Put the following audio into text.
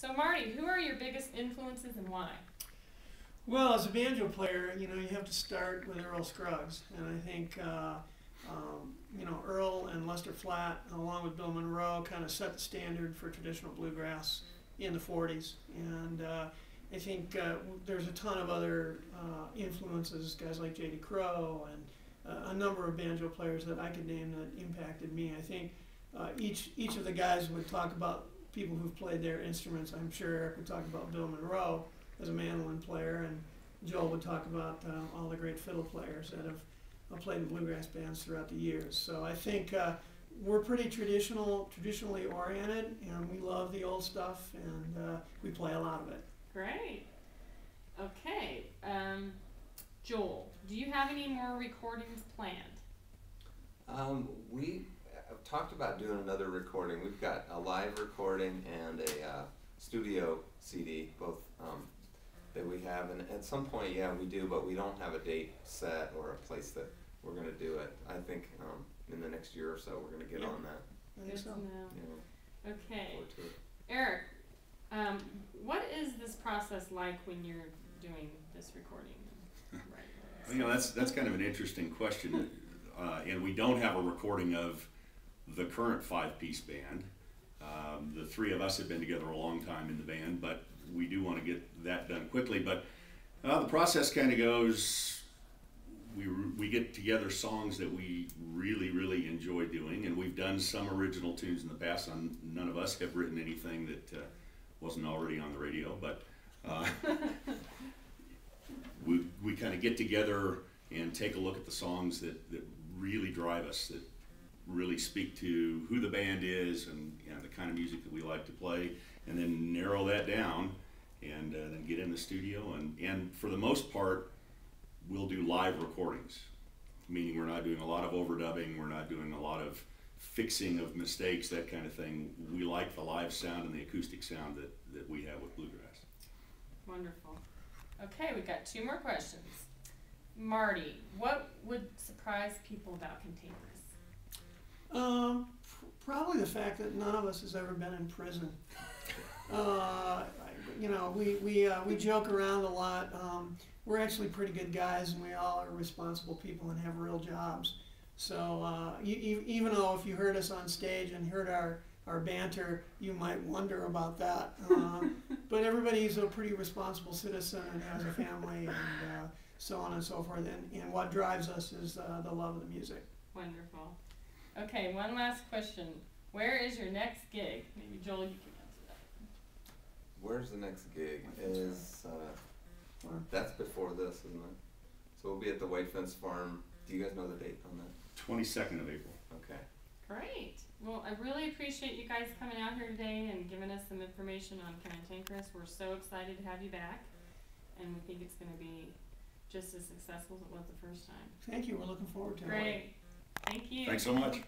So Marty, who are your biggest influences and why? Well, as a banjo player, you have to start with Earl Scruggs, and I think Earl and Lester Flatt, along with Bill Monroe, kind of set the standard for traditional bluegrass in the '40s, and I think there's a ton of other influences, guys like J.D. Crowe and a number of banjo players that I could name that impacted me. I think each of the guys would talk about people who've played their instruments. I'm sure Eric would talk about Bill Monroe as a mandolin player, and Joel would talk about all the great fiddle players that have played in bluegrass bands throughout the years. So I think we're pretty traditionally oriented, and we love the old stuff, and we play a lot of it. Great. Okay. Joel, do you have any more recordings planned? We talked about doing another recording. We've got a live recording and a studio CD, both that we have. And at some point, yeah, we do, but we don't have a date set or a place that we're going to do it. I think in the next year or so, we're going to get on that. Good to know. Yeah. Okay. Eric, what is this process like when you're doing this recording? That's kind of an interesting question, and we don't have a recording of the current five-piece band. The three of us have been together a long time in the band, but we do want to get that done quickly. But the process kind of goes, we get together songs that we really enjoy doing, and we've done some original tunes in the past. None of us have written anything that wasn't already on the radio, but we kind of get together and take a look at the songs that really drive us, that really speak to who the band is and the kind of music that we like to play, and then narrow that down and then get in the studio. And for the most part, we'll do live recordings, meaning we're not doing a lot of overdubbing, we're not doing a lot of fixing of mistakes, that kind of thing. We like the live sound and the acoustic sound that we have with bluegrass. Wonderful. Okay, we've got two more questions. Marty, what would surprise people about Kantankerous? Probably the fact that none of us has ever been in prison. We joke around a lot. We're actually pretty good guys, and we all are responsible people and have real jobs. So even though if you heard us on stage and heard our banter, you might wonder about that. But everybody's a pretty responsible citizen and has a family and so on and so forth. And what drives us is the love of the music. Wonderful. Okay, one last question. Where is your next gig? Maybe Joel, you can answer that. Where's the next gig? That's before this, isn't it? So we'll be at the White Fence Farm. Do you guys know the date on that? 22nd of April. Okay. Great. Well, I really appreciate you guys coming out here today and giving us some information on Kantankerous. We're so excited to have you back, and we think it's going to be just as successful as it was the first time. Thank you. We're looking forward to it. Great. Thank you. Thanks so much.